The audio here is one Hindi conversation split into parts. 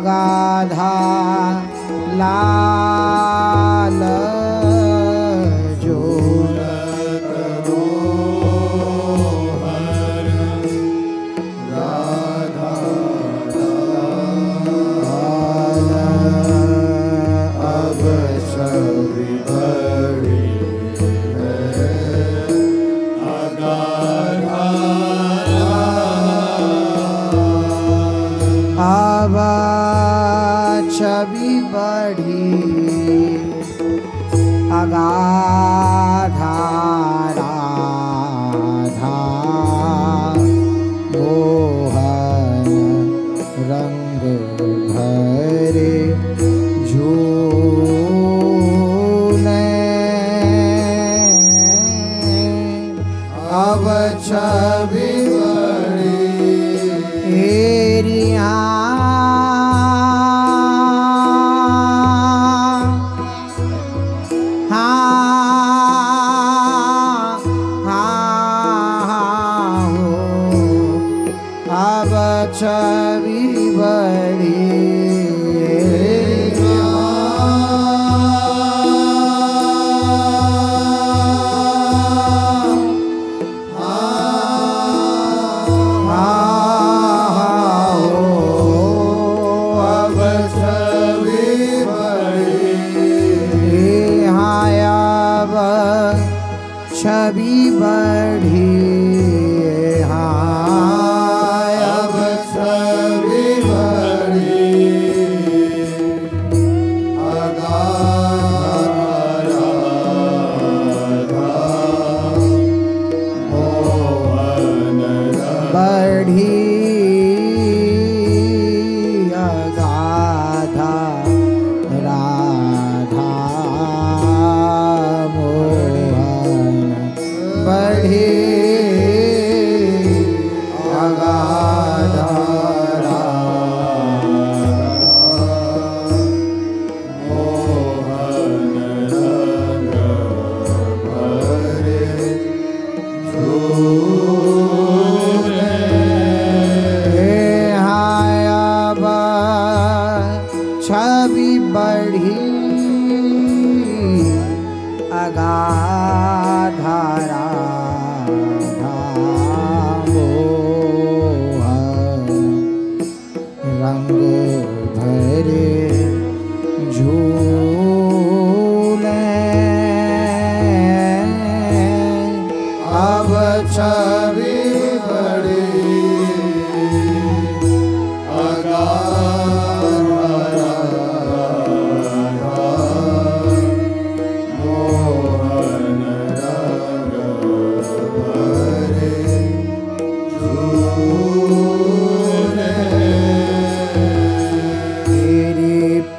अगाधा लाल जो छवि बढ़ी अगाधा राधा मोहन रंग भरे झूले अब छवि बढ़ी एरिया छवि बड़ी अब छवि बड़ी अब छवि बढ़ी छवि बढ़ी अगाधा राधा मोहन रंग भरे झूले अब छवि बढ़ी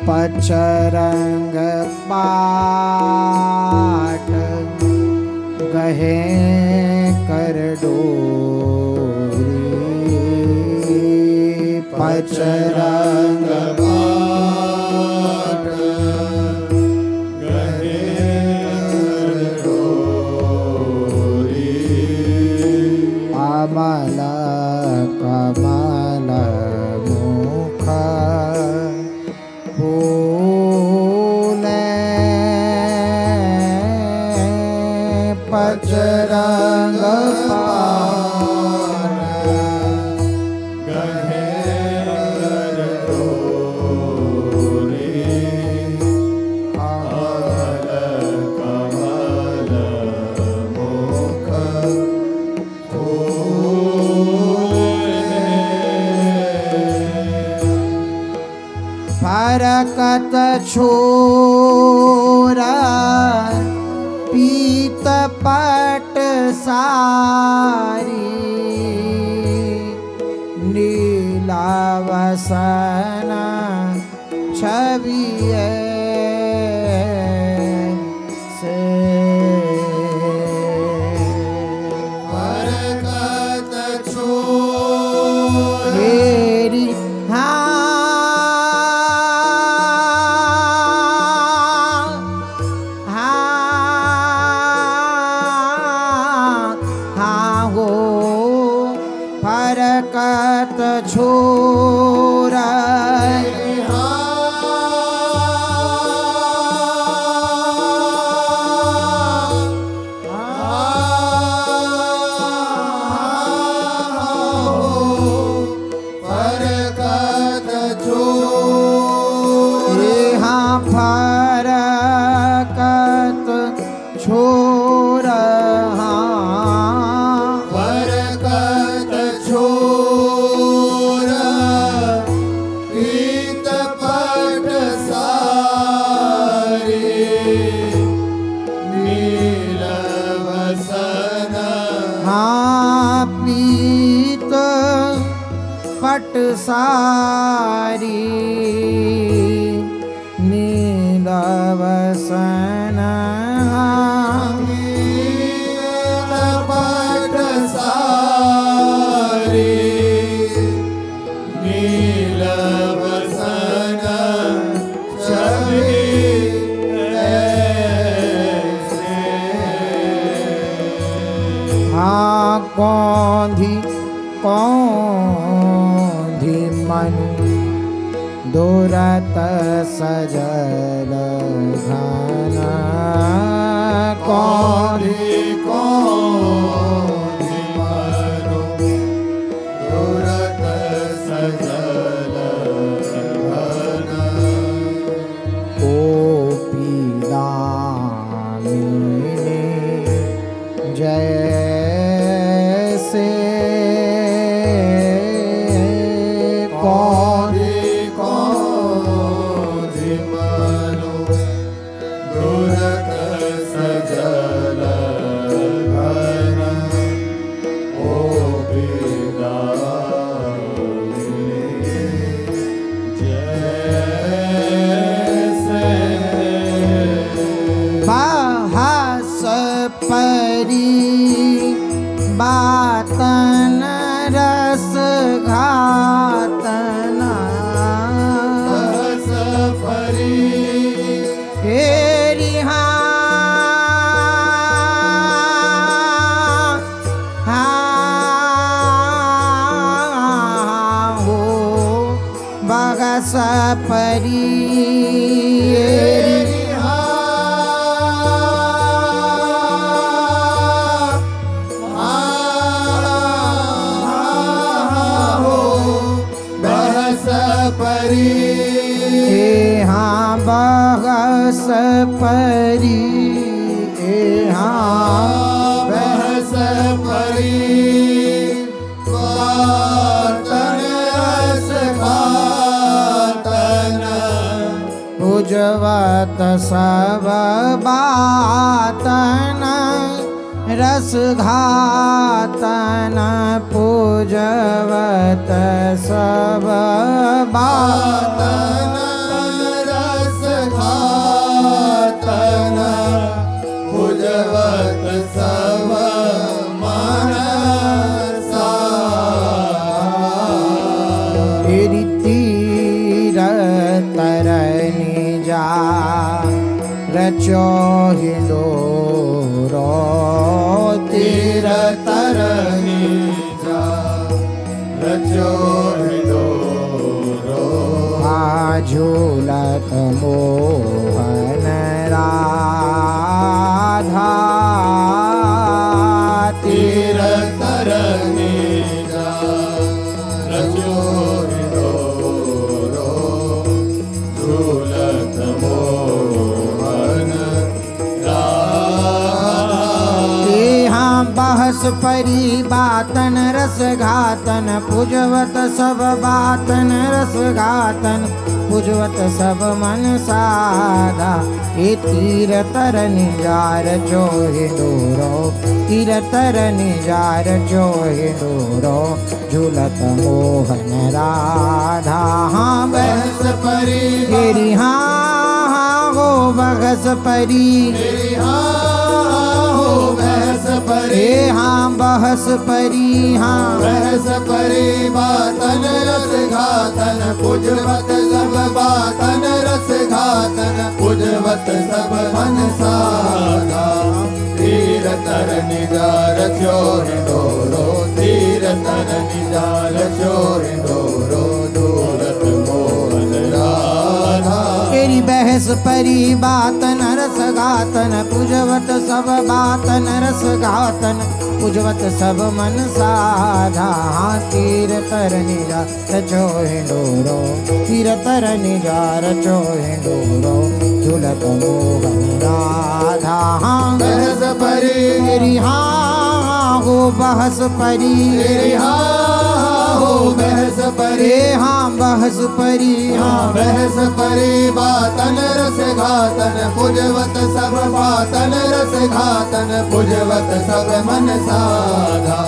पचरंग पाट गहे कर डोरी पचरंग पाट गहे कर डोरी अमल कमल मुख पचरंग पाट गहे कर डोरी अमल कमल मुख फरकत छोरा पीत पट सारी नीलावसन छवि से फरकत छोरी फरकत छोरा सारी नीलवसन नीलपट सारी नीलवसन छवि ऐसे। हाँ कौंधी मनु दुरत सजल घन कौंधी मनु दुरत सजल घन कोपिदामिनी जैसे कौंधी मनु दुरत सजल घन बहस परी बातन रस घातन बहस परी हेरी हो बहस परी हाँ बहस परी हाँ बहस परी बातन रस घातन पूजवत सब बातन रस घातन पूजवत सब बातन रस घातन पूजवत सब मनसा तेरी तीर तरनी जा रचो हिंडोरो तीर तरनी जा रचो हिंडोरो झूलत मोहन राधा तीर तरनी जा रचो हिंडोरो झूलत मोहन राधा। बहस परी बातन रस घातन पूजवत सब बातन रस घातन पूजवत सब मन साधा ये तीर तरनि जार जो हिंडोरो तीर तरनि जार जो हिंडोरो झूलत मोहन राधा। हाँ बहस परी तेरी हाँ हो बहस परी बहस परी हाँ बहस परी हाँ बहस परी बातन रस घातन पूजवत सब बातन रस घातन पूजवत सब मन साधा तीर तरनि जार जो हिंडोरो तीर तरनि जार जो हिंडोरो झूलत मोहन राधा। तेरी बहस परी बातन रस घातन पूजवत सब बातन रस घातन पूजवत सब मन साधा। हाँ तीर तरनि जार जो हिंडोरो तीर तरनि जार जो हिंडोरो झूलत मोहन राधा। हाँ बहस परी तेरी हाँ हो बहस परी हो बहस परी हाँ बहस परी हाँ बहस परी बातन रस घातन पूजवत सब बातन रस घातन पूजवत सब मन साधा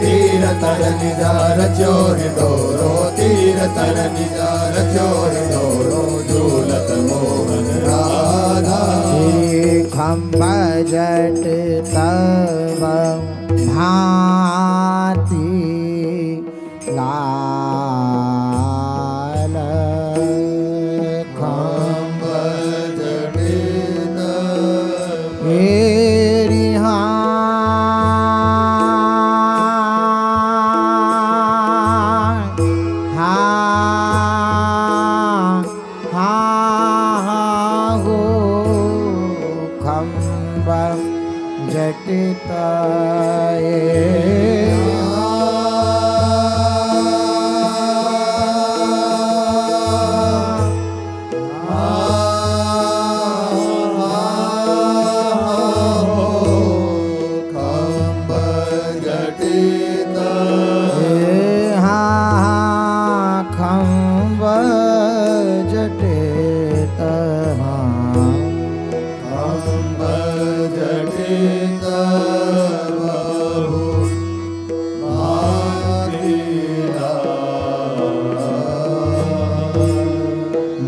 तीर तीर तरनि जा रचो हिडोरो तीर तरनि जा रचो हिडोरो झूलत मोहन राधा खम्ब जट तब भांति लाल खम्ब जटित मेरी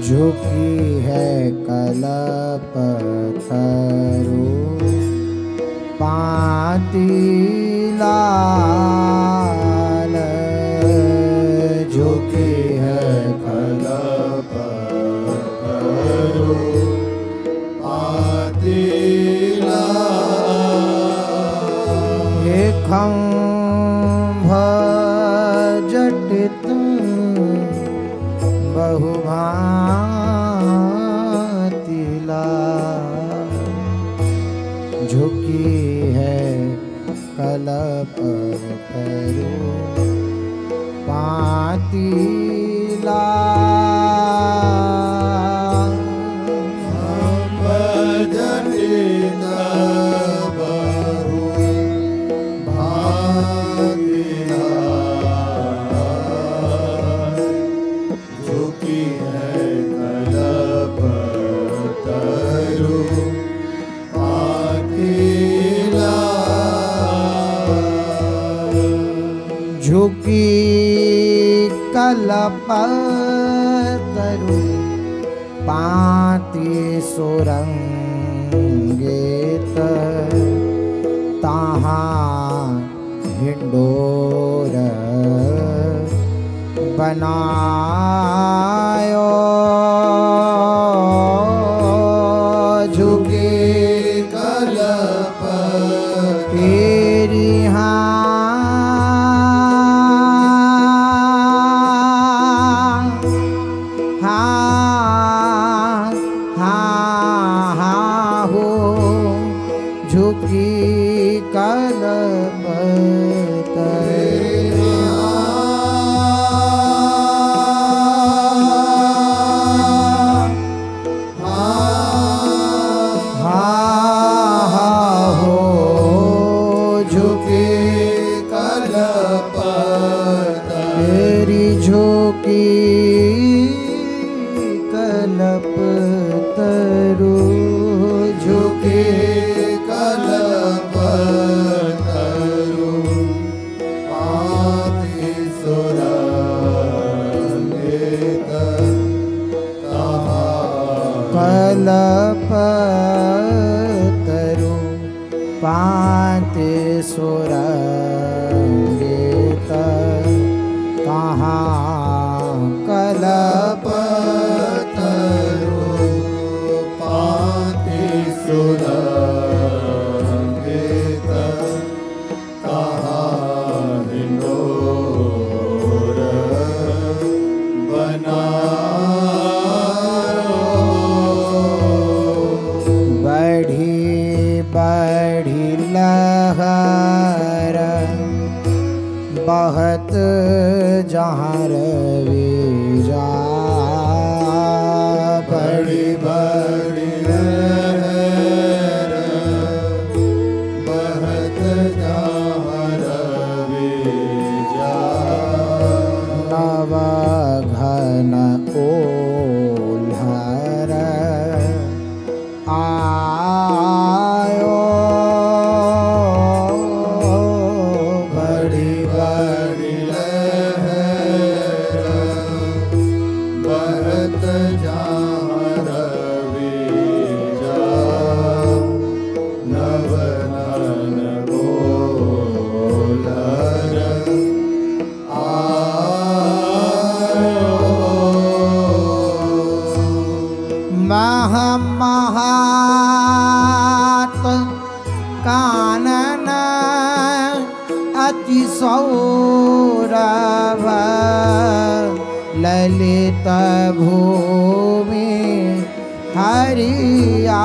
झुकी है कलपतरु पाती लाल झुकी है कलपतरु पाती लाल ये खम्भ जटित बहुभांति लाल झुकी है कलपतरु पाती लाल जटित बहुभांति लाल झुकी है कलपतरु पाती लाल झुकी कलपतरु पाती सुरंगेत ताहाँ हिंडोर बनायो झुके तेरी हो झुकी कलपतरु तेरी झोंकी कलपतरु झुकी कलपतरु पाती सुरंगेत कलपतरु पाती सुरंगेत कहाँ कलपतरु पाती सुरंगेत कहाँ हिंडोर बनायो बढ़ी बढ़ी लहर बहत जहाँ रवि जा बड़ी बड़ी लहर बहत जहाँ रवि जा नव घन ओल्हर आयो बड़ी बड़ी महमहात कानन अति सौरभ ललित भूमि हरिया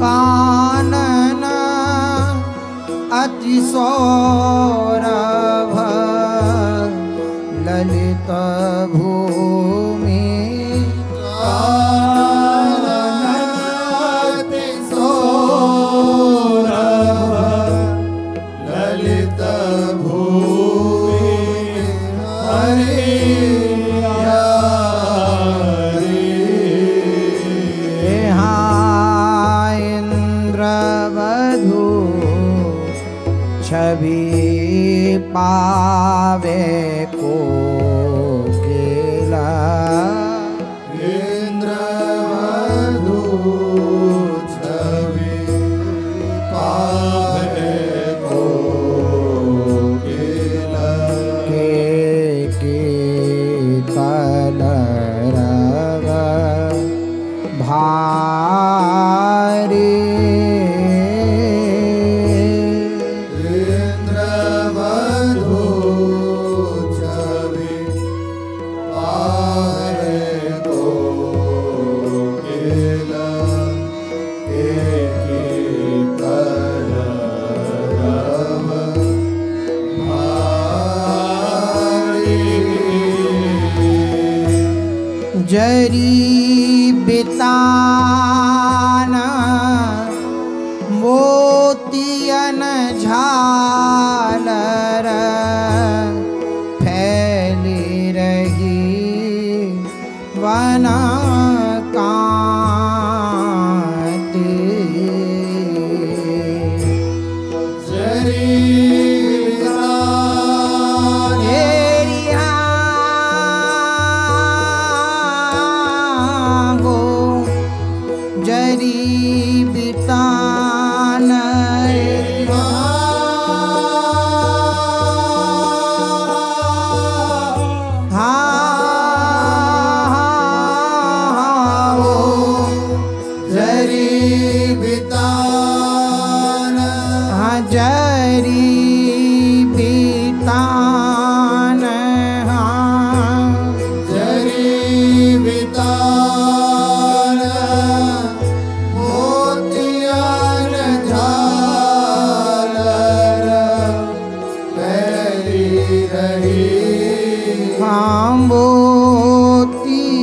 कानन अति सौरभ ललित भूमि अति सौरभ ललित भूमि हरिया छवि पावे को गेला इंद्रवधू छवि पावे को गेला के कलरव भारी जरी बितान मोतियन झालर फैली रही वन कांति जरी बितान जरी बितान जरी बितान जरी बितान मोतियन झालर फैली रही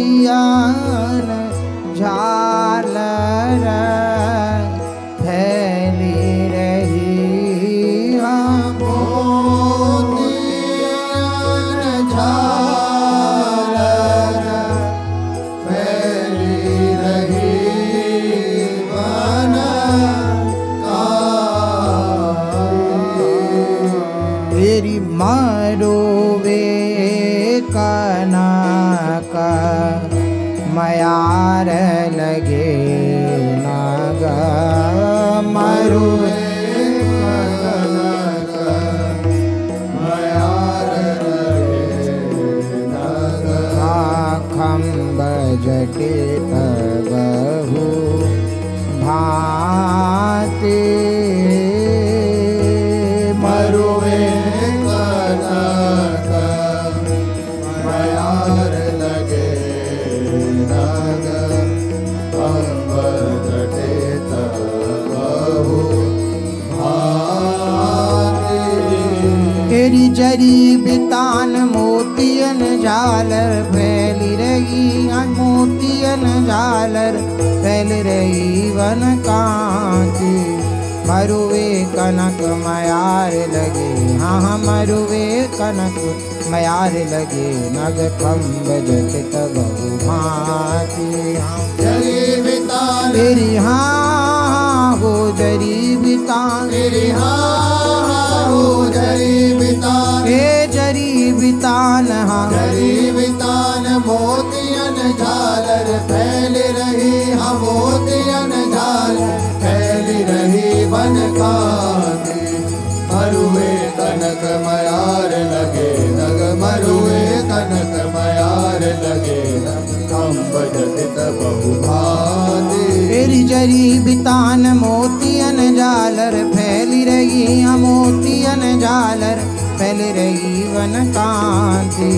मोतियन झालर फैली रही मोतियन झालर फैली रही वन मेरी मारो वे कनक मयार लगे नाग मरुए खम्ब जटित बहु भांति मरुए झालर फैली रही, मोतियन झालर फैल रही वन कांति। मरुवे कनक मयार लगे, हाँ मरुवे कनक मयार लगे, नग खम्ब जटित बहु भांति। जरी बितान तेरी हाँ हो जरी बितान, तेरी हाँ हो जरी बितान, हे जरी बितान हाँ जरी बितान मोतियन झालर फैल रही, हाँ मोतियन झालर फैल रही वन कांति। मरुए कनक मयार लगे, नग मरुए कनक मयार लगे, नग खम्ब जटित बहु भांति। तेरी जरी बितान मोतियन झालर फैली रही, मोतियन झालर फैल रही वन कांति।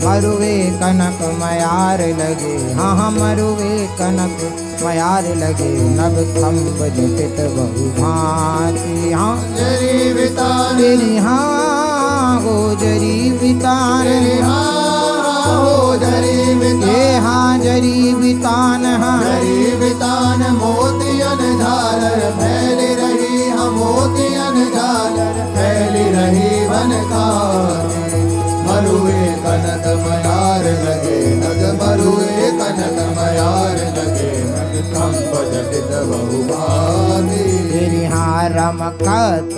मरुवे कनक मयार लगे, हाँ मरुवे कनक मयार लगे, नभ खम्ब जटित बहु भांति। हाँ जरी बितान तेरी हाँ हो जरी बितान, तेरी हाँ हो जरी बितान, ये हाँ जरी बितान हाँ जरी बितान मोतियन झालर फैल रही, हम मोतियन झालर फैल रही वन कांति। मरुए कनक मयार लगे, नग मरुए कनक मयार लगे, नग खम्ब जटित बहु भांति। तेरी हाँ रमकत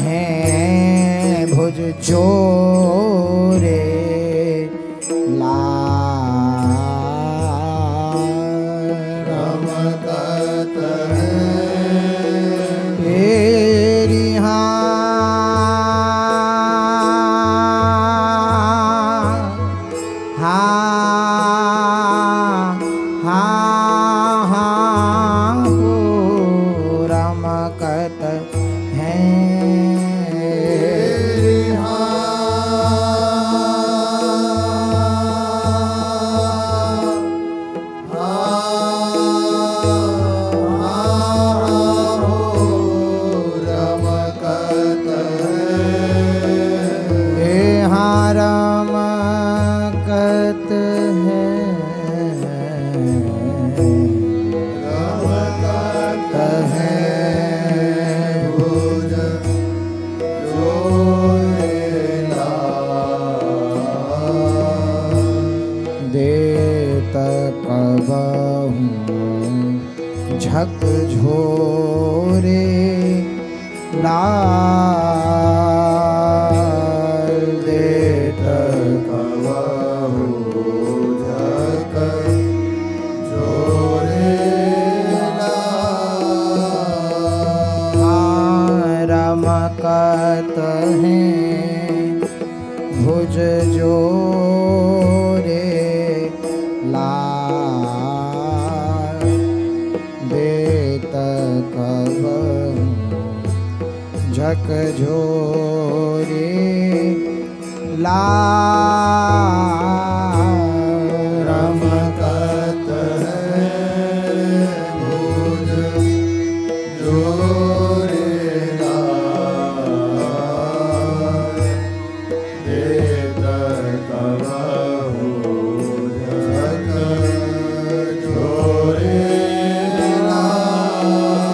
हैं भुज जोरे लाल, रमकत है तेरी हाँ हो रमकत हैं। झक झोरे लाल देत कबहु झक झोरे लाल। रमकत हैं भुज जोरे लाल देत कबहु झक झोरे लाल। रमकत है भुज जोरे लाल, देत कबहु झक झोरे लाल।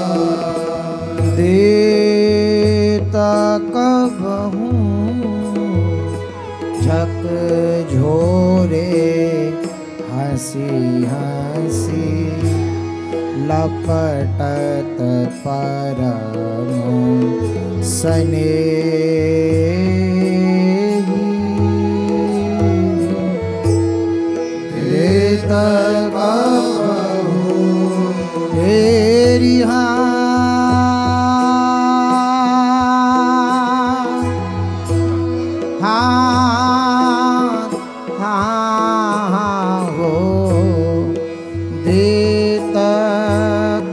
देत कबहु झक झोरे हंसी हंसी लपटत परम स्नेही। देत कबहु तेरी हो देत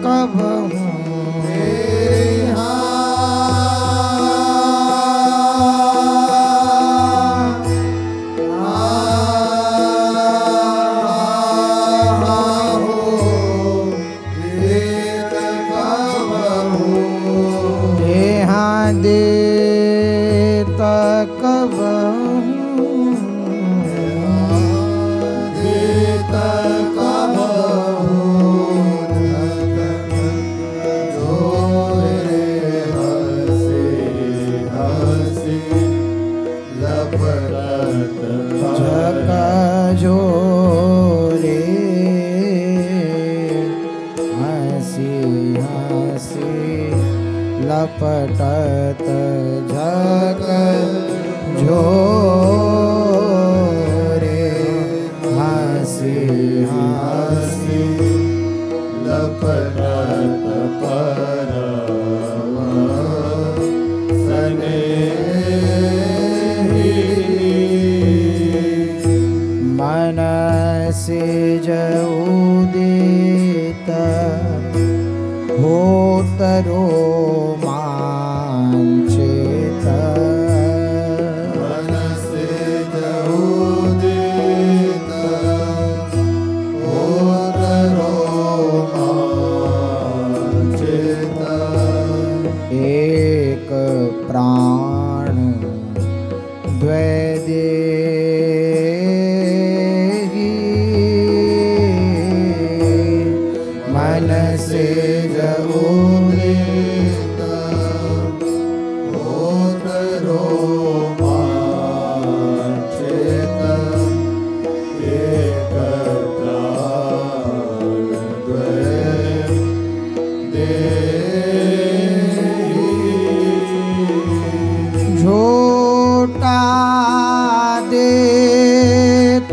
कबहु तेरी हाँ लपटत झक झोरे हंसी हंसी लपटत परम स्नेही मन से उदित होतरो मांचित मन से उदित होतरो मांचित एक प्राण द्वैदेही मन से उदित होतरो मांचित एक प्राण द्वैदेही झोटा देत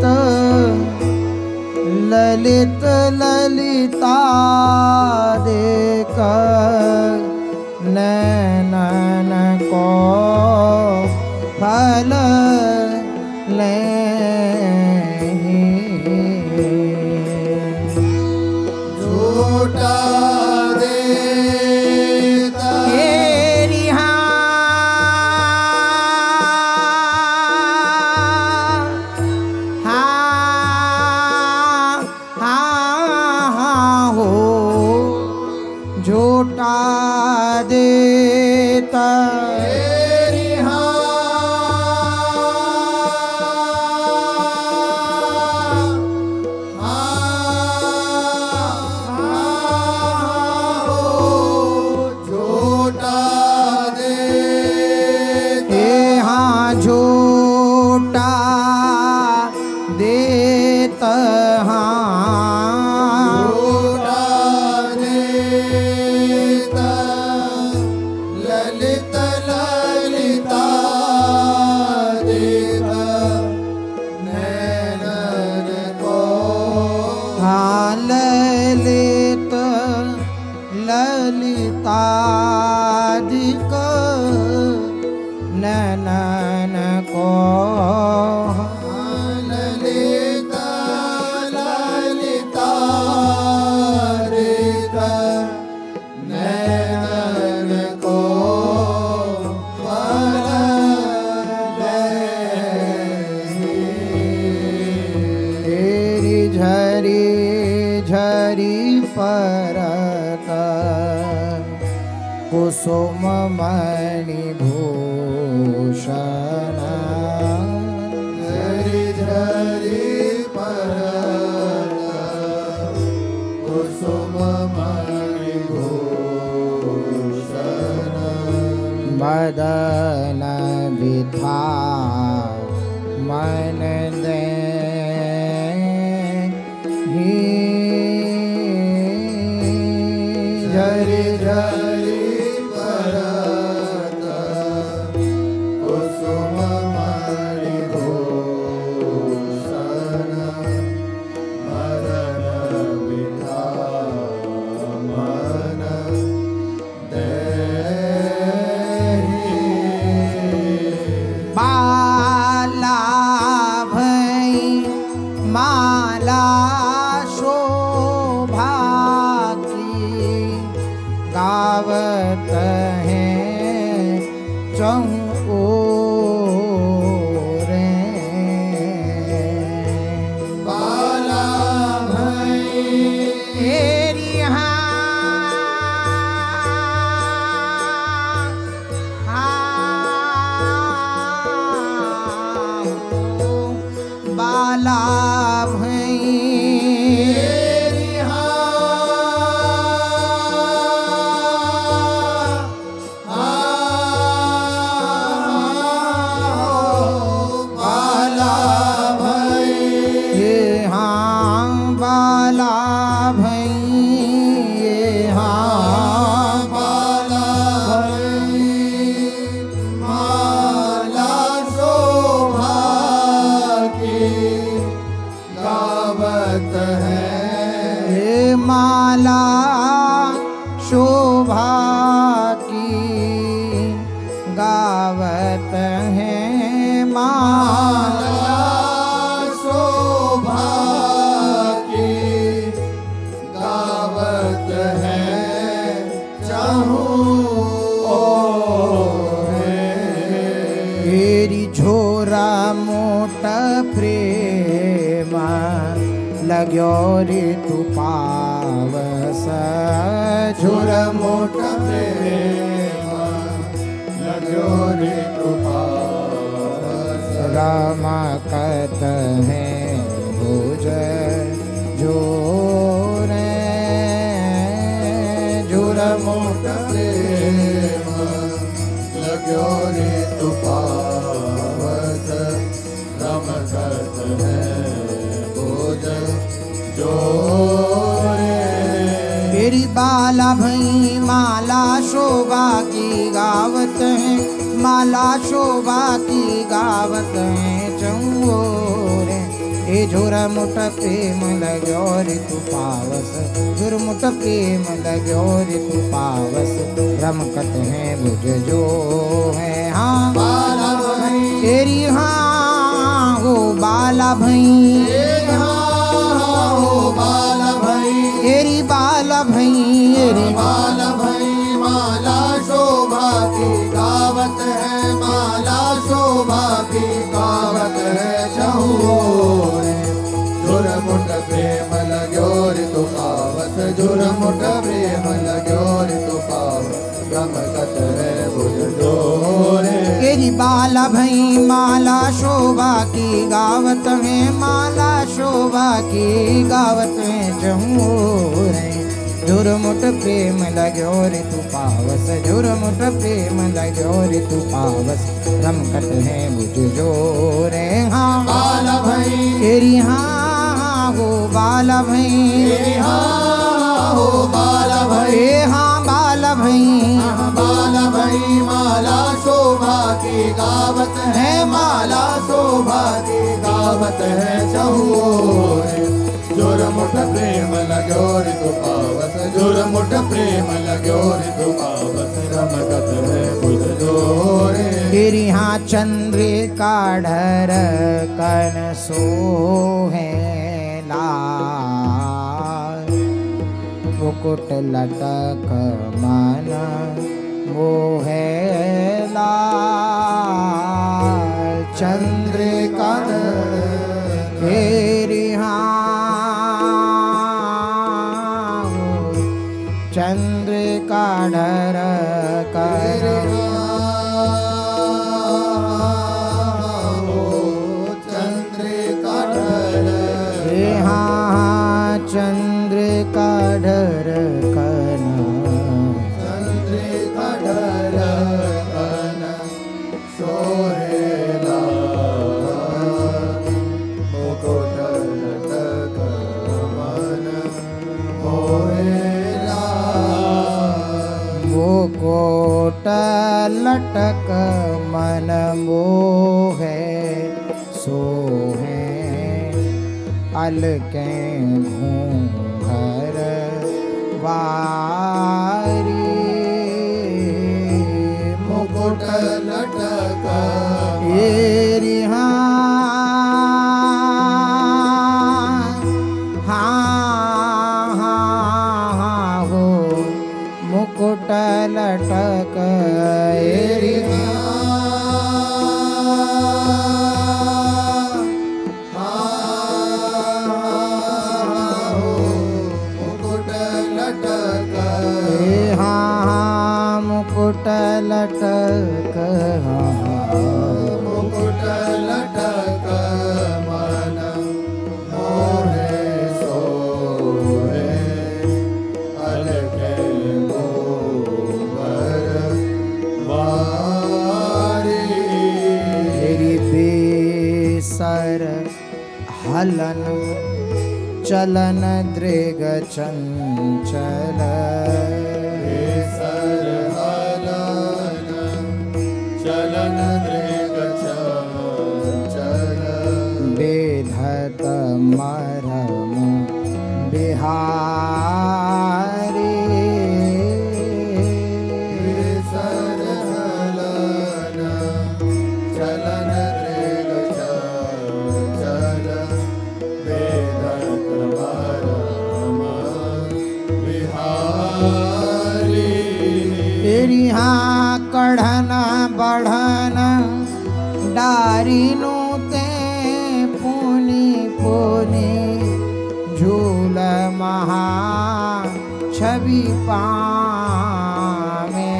ललित ललिता देख नैनन को फल झूठा देता झूठा देता झूठा देत ललित ललिता देता नैनन को ललित ललितादिक नैनन को ललिता ललिता देता नैनन को फल तेरी झरी झरी परत कुसुम मणि भूषण झरी झरी परत कुसुम मणि भूषण मदन विथा मन दे झरी झरी परत कुसुम मणि भूषण मदन विधा मन देहि बाला भई माला शोभा की गावत है चहु ओरे बाला भई तेरी बाला भई प्रेम लग्यो ऋतु पावस झुर मुठ प्रेम लग्यो ऋतु पावस रमकत है भुज जोरे झुर मुठ प्रेम लग्यो ऋतु पावस रमकत है भुज जोरे। तेरी बाला भई माला शोभा की गावत है, माला शोभा की गावत है चंगोरे। ए झुर मुठ प्रेम लग्यो ऋतु पावस, झुर मुठ प्रेम लग्यो ऋतु पावस रमकत है भुज जो है। हाँ बाला भई तेरी हाँ हो बाला भई, बाला भई तेरी बाला भई, तेरी बाला भई माला शोभा की गावत है, माला शोभा की गावत है चहुओरे। झुर मुठ प्रेम लग्यो ऋतु पावस, झुर मुठ प्रेम लग्यो ऋतु पावस रमकत है भुज जोरे। तेरी बाला भई माला शोभा की गावत में, माला शोभा की गावत में जमूरे। झुर मुठ प्रेम लग्यो ऋतु पावस, झुर मुठ प्रेम लग्यो ऋतु पावस रमकत है भुज जोरे। हाँ बाला भई तेरी हाँ हो बाला भई, हाँ हो बाला भई, हाँ बाला भई, बाला भई माला शोभा की गावत है, माला शोभा की गावत है चहुओरे। झुर मुठ प्रेम लग्यो ऋतु पावस, झुर मुठ प्रेम लग्यो ऋतु पावस रमकत है भुज जोरे। तेरी हाँ चंद्रिका ढर कन सोहे लाल, मुकुट लटक मन मोहे लाल। चंद्रिका तेरी चंद्रिका ढर कर चंद्रिका ढर हाँ चंद्रिका ढर कन, चंद्रिका ढर कन सोहेला मुकुट लटक मन मोहेला। मुकुट लटक मन मोहे सोहे अलके घूंघर वारी। मुकुट लटक तेरी हाँ हाँ हाँ हो मुकुट लटक तेरी मुकुट लटक हाँ मुकुट लटक मुकुट लटक मन मोहे सोहे अलके गोबर वारी। तेरी बेसर हलन चलन दृग चंचल, बेसर हलन चलन दृग चंचल बेधत मरम बिहारी। बेसर हलन चलन दृग चंचल बेधत मरम बिहारी। तेरी हाँ कढ़न बढ़न डारी नु ते भी पावे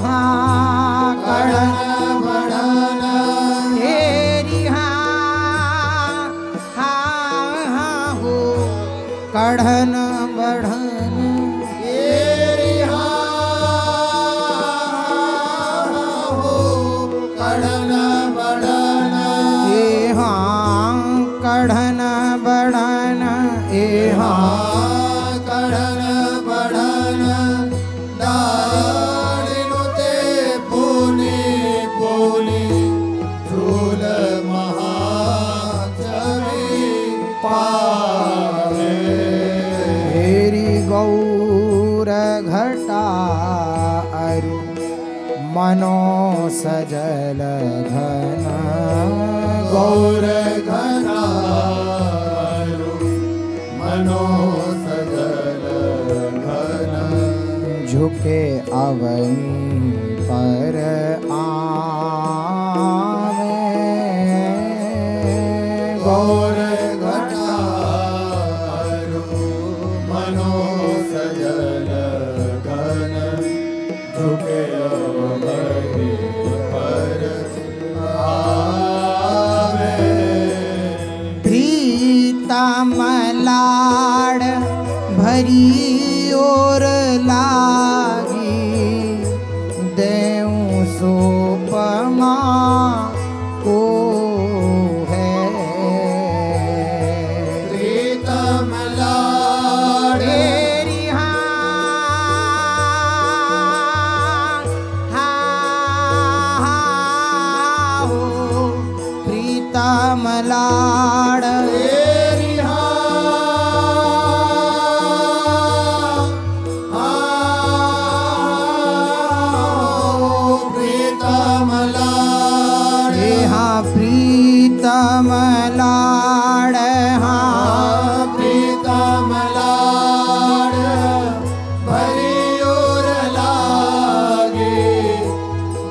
हाँ कढ़न बढ़न तेरी हाँ हाँ हाँ हो कढ़न बढ़न तेरी हो कढ़न बढ़न ए हाँ कढ़न बढ़न ए हाँ कढ़न बढ़न दारिनुते पुनि पुनि झूल महाचरी पावे तेरी गौर घटा अरु मनो सजल घन गौर घनारु मनो सजल घन झुके अवनी पर आवे गौर घनारु मनो सजल घन झुके अवनी पर आवे प्रीतम लाड़ भरी और लागी देऊं सोपमा को है प्रीतम लाड़े तेरी हाँ हो प्रीतम लाड़ तेरी प्रीतम लाड़े हाँ प्रीतम लाड़ हाँ प्रीतम लाड़ भरी और लागे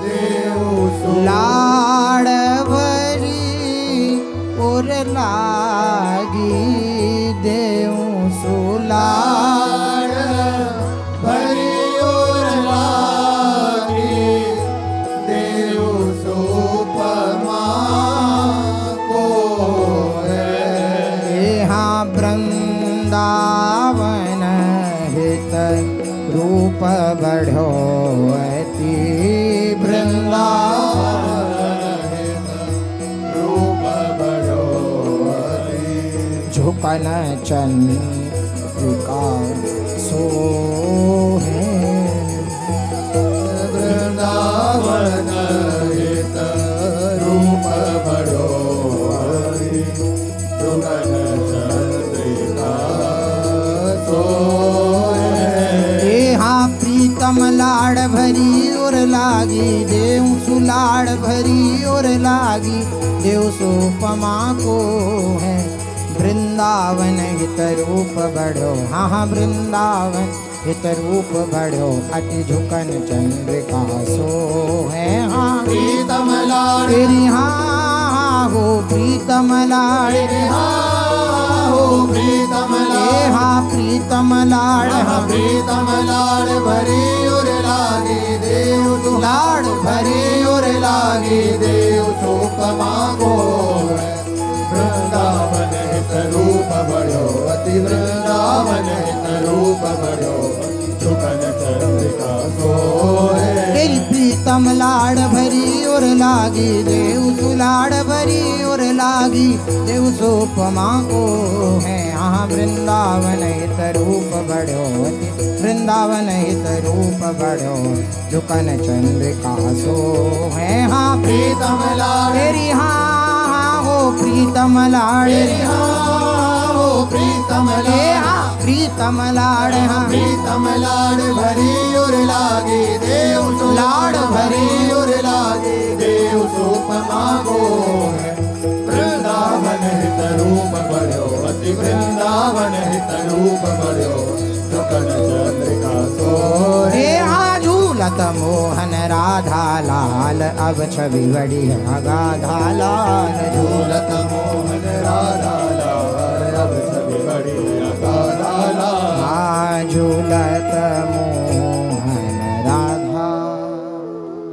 देव लाड़ भरी और लागी देऊं सुलाड़ भरी और लागे देव सोपमा को है हाँ वृंदावन हित रूप बढ़ो अति वृंदावन रूप बड़ो झुकन चंद्रिका सो है वृंदावन हित रूप बड़ो जुगन चंद्रिका सोए हाँ प्रीतम लाड़ भरी और लागी देव सुलाड़ भरी और लागी देव सोपमा को है वृंदावन हित रूप बढ़ो हाँ हाँ वृंदावन हित रूप बढ़ो अति झुकन चंद्रिका सो है हाँ प्रीतम लाड़े तेरी हाँ हो प्रीतम लाड़ हो प्रीतम लाड़ हाँ प्रीतम लाड़ हाँ प्रीतम लाड़ भरी और लागे देव लाड़ भरी और लागे देव सोपमा को वृंदावन हित रूप बड़ो अति वृंदावन हित रूप बड़ो झुकन चंद्रिका सोए तेरी प्रीतम लाड़ भरी और लागी देव सुलाड़ भरी और लागी देव सोपमा को है हाँ वृंदावन हित रूप बढ़ो वृंदावन हित रूप बढ़ो झुकन चंद्रिका सो है हाँ प्रीतम लाड़ तेरी हाँ हो प्रीतम लाड़ हो प्रीतम ए हाँ प्रीतम लाड़ हाँ प्रीतम लाड़ भरी और लागे देव लाड़ भरी और लागे देव सोपमा को वृंदावन हित रूप बड़ो अति वृंदावन हित रूप बड़ो झुकन चंद्रिका सोए हे झूलत मोहन राधा लाल अब छवि बड़ी गाधा लाल झूलत मोहन